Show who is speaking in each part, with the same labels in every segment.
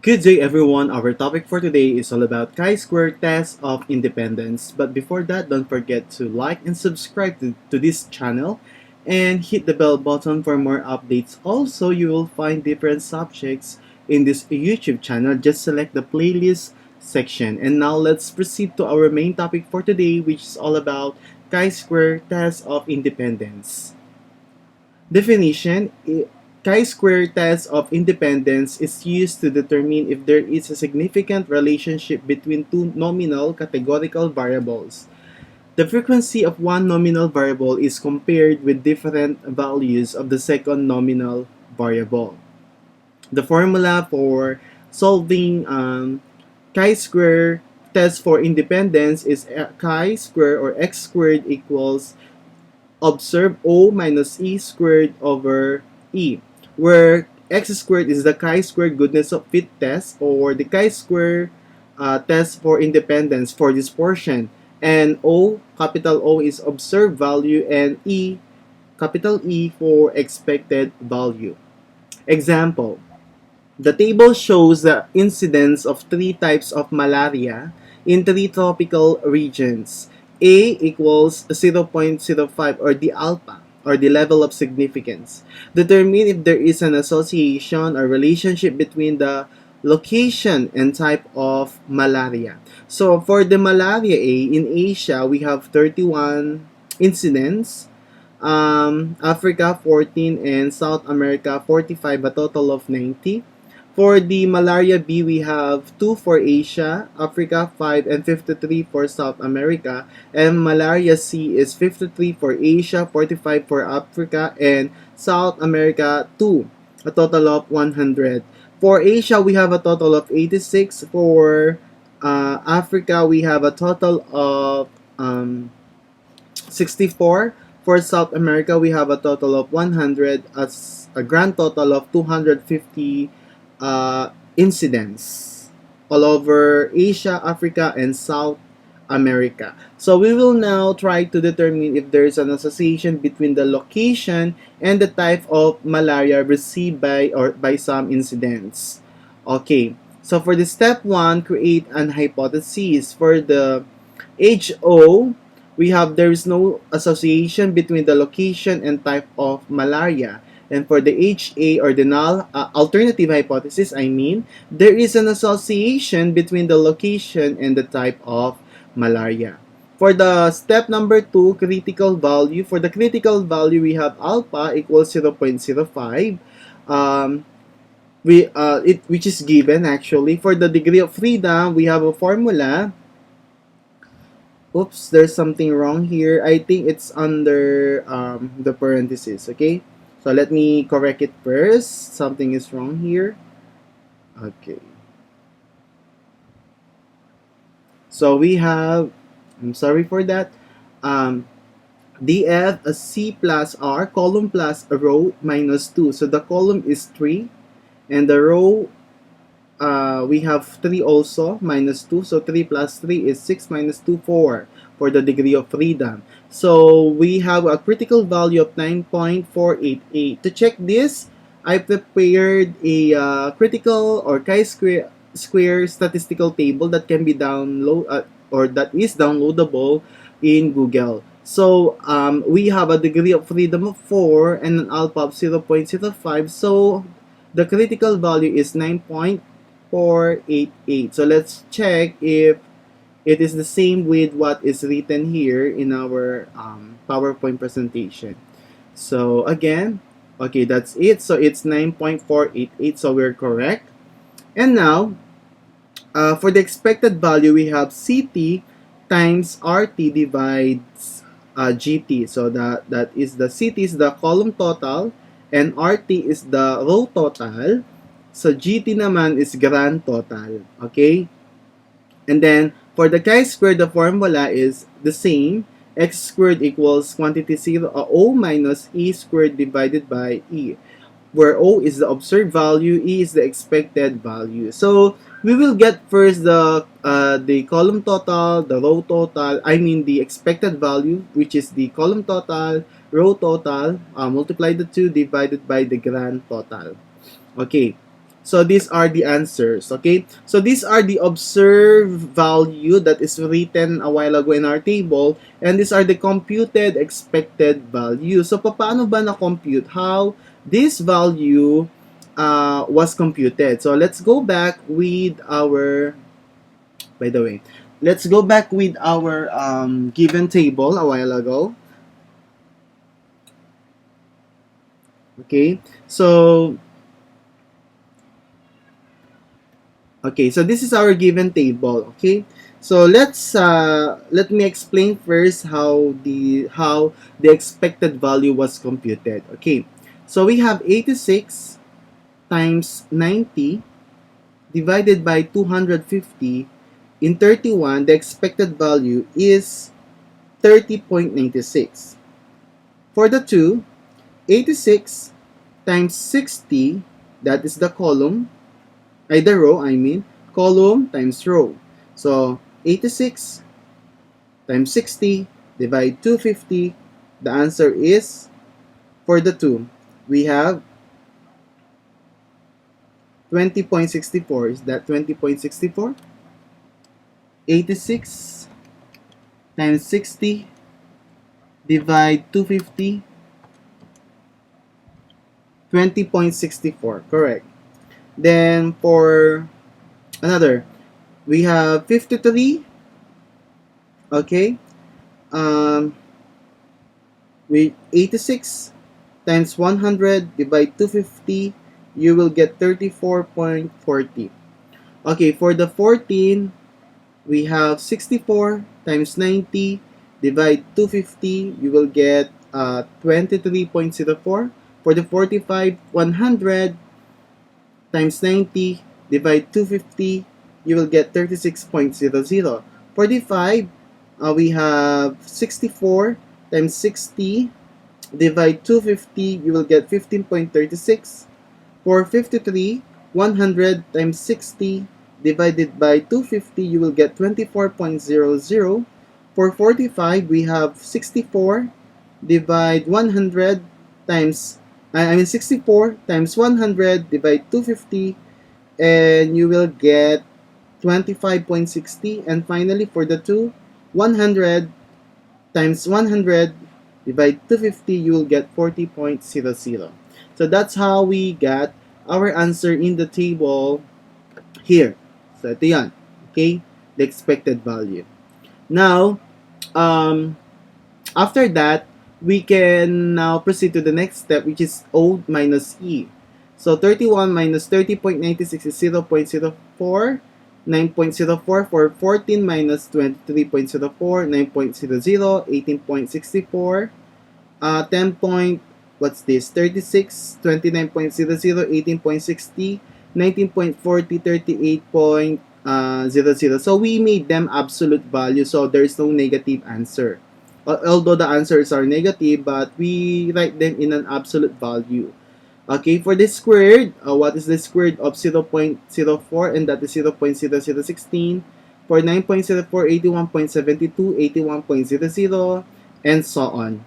Speaker 1: Good day everyone, our topic for today is all about chi-square test of independence. But before that, don't forget to like and subscribe to this channel and hit the bell button for more updates. Also, you will find different subjects in this YouTube channel. Just select the playlist section. And now let's proceed to our main topic for today, which is all about chi-square test of independence. Definition: chi-square test of independence is used to determine if there is a significant relationship between two nominal categorical variables. The frequency of one nominal variable is compared with different values of the second nominal variable. The formula for solving chi-square test for independence is chi-square or x squared equals observe O minus E squared over E, where x squared is the chi-square goodness of fit test or the chi-square test for independence for this portion. And O, capital O, is observed value, and E, capital E, for expected value. Example: the table shows the incidence of three types of malaria in three tropical regions. A equals 0.05, or the alpha, or the level of significance. Determine if there is an association or relationship between the location and type of malaria. So for the malaria A, in Asia, we have 31 incidents, Africa 14, and South America 45, a total of 90. For the malaria B, we have 2 for Asia, Africa 5, and 53 for South America. And malaria C is 53 for Asia, 45 for Africa, and South America 2, a total of 100. For Asia, we have a total of 86. For Africa, we have a total of 64. For South America, we have a total of 100, as a grand total of 250 incidents all over Asia, Africa, and South America. So we will now try to determine if there is an association between the location and the type of malaria received by some incidents. Okay, so for the step 1, create an hypothesis. For the HO, we have there is no association between the location and type of malaria. And for the HA, or the null alternative hypothesis, there is an association between the location and the type of malaria. For the step number 2, critical value. For the critical value, we have alpha equals 0.05. Which is given actually. For the degree of freedom, we have a formula. Oops, there's something wrong here. I think it's under the parentheses, okay? So let me correct it first. Something is wrong here. Okay. So we have, I'm sorry for that, DF a C plus R, column plus a row minus 2. So the column is 3, and the row, we have 3 also, minus 2. So 3 plus 3 is 6 minus 2, 4 for the degree of freedom. So we have a critical value of 9.488. To check this, I prepared a critical or chi-square statistical table that can be or that is downloadable in Google. So we have a degree of freedom of 4 and an alpha of 0.05. So the critical value is 9.488. So let's check if it is the same with what is written here in our PowerPoint presentation. So again, okay, that's it. So it's 9.488, so we're correct. And now, for the expected value, we have CT times RT divides GT. So that is the CT is the column total, and RT is the row total. So GT naman is grand total. Okay? And then, for the chi-square, the formula is the same. X squared equals quantity 0, O minus E squared divided by E, where O is the observed value, E is the expected value. So we will get first the column total, the row total, the expected value, which is the column total, row total, multiply the two divided by the grand total. Okay, So these are the answers, okay? So these are the observed value that is written a while ago in our table, and these are the computed expected value. So paano ba na-compute? How this value was computed? So let's go back with our, by the way, let's go back with our given table a while ago. Okay, so this is our given table. Okay, so let me explain first how the expected value was computed. Okay, so we have 86 times 90 divided by 250. In 31, the expected value is 30.96. For the 2, 86 times 60, that is the column, the row, column times row. So 86 times 60 divide 250. The answer is, for the 2, we have 20.64. Is that 20.64? 86 times 60 divide 250. 20.64. Correct. Then for another, we have 53. Okay. With 86 times 100 divide 250, you will get 34.40. Okay, for the 14, we have 64 times 90 divide 250, you will get 23.04. For the 45, 100 times 90 divide 250, you will get 36.00. 45, we have 64 times 60 divide 250, you will get 15.36. For 53, 100 times 60 divided by 250, you will get 24.00. For 45, we have 64 divide 100 times 64 times 100 divide 250, and you will get 25.60. And finally, for the 2, 100 times 100 divide 250, you will get 40.00. So that's how we got our answer in the table here. So ito yan. Okay? The expected value. Now, after that, we can now proceed to the next step, which is O minus E. So 31 minus 30.96 is 0.04. 9.04. For 14 minus 23.04, 9.00. 18.64. 10 point, what's this? 36, 29.00, 18.60, 19.40, 38.00. So we made them absolute value, so there's no negative answer. Although the answers are negative, but we write them in an absolute value. Okay, for the squared, what is the squared of 0.04? And that is 0.0016. For 9.04, 81.72, 81.00, and so on.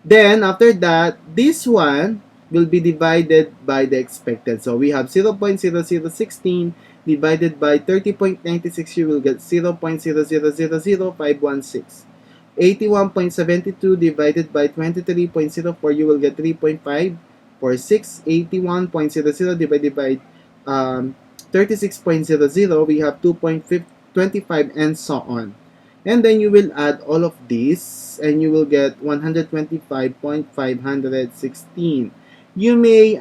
Speaker 1: Then, after that, this one will be divided by the expected. So, we have 0.0016 divided by 30.96, you will get 0.0000516. 81.72 divided by 23.04, you will get 3.546. 81.00 divided by 36.00, we have 2.25, and so on. And then you will add all of this, and you will get 125.516. You may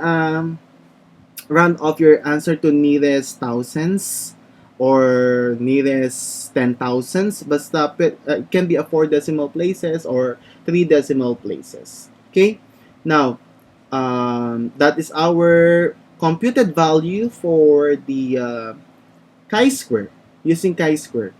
Speaker 1: round off your answer to nearest thousands or nearest 10,000s, but stop it. It can be a 4 decimal places or 3 decimal places. Okay? Now, that is our computed value for the chi-square, using chi-square.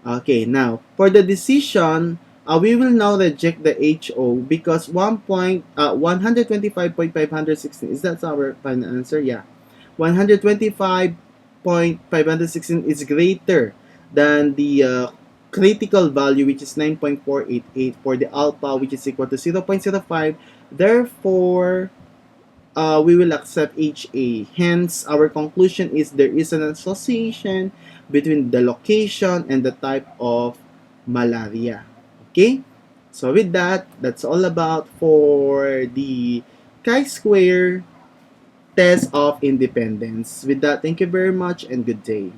Speaker 1: Okay, now, for the decision, we will now reject the HO because 125.516, is that our final answer? Yeah. 125.516 is greater than the critical value, which is 9.488 for the alpha, which is equal to 0.05. Therefore, we will accept HA. Hence, our conclusion is there is an association between the location and the type of malaria. Okay? So with that, that's all about for the chi-square test of independence. With that, thank you very much and good day.